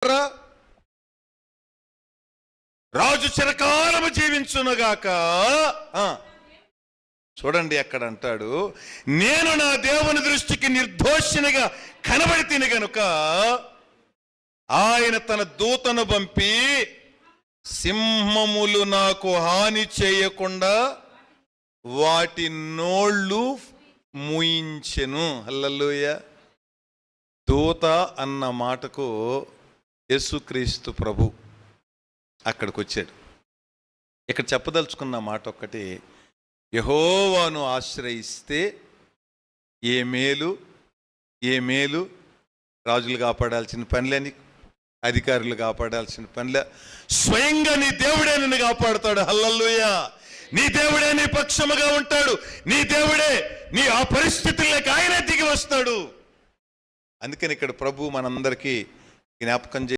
వింటారా? రాజు చిరకాలము జీవించునుగాక. చూడండి అక్కడ అంటాడు, నేను నా దేవుని దృష్టికి నిర్దోషినిగా కనబడితిని గనుక ఆయన తన దూతను పంపి సింహములు నాకు హాని చేయకుండా వాటి నోళ్ళు మూయించెను. హల్లెలూయా. దూత అన్న మాటకు యేసుక్రీస్తు ప్రభు అక్కడికి వచ్చాడు. ఇక్కడ చెప్పదలుచుకున్న మాట ఒక్కటి, యెహోవాను ఆశ్రయిస్తే ఏ మేలు రాజులు కాపాడాల్సిన పనిలేని, అధికారులు కాపాడాల్సిన పనిలే, స్వయంగా నీ దేవుడే నిన్ను కాపాడుతాడు. హల్లెలూయా. నీ దేవుడే నీ పక్షముగా ఉంటాడు. నీ దేవుడే నీ ఆ పరిస్థితుల్లోకి ఆయనే దిగి వస్తాడు. అందుకని ఇక్కడ ప్రభు మనందరికీ జ్ఞాపకం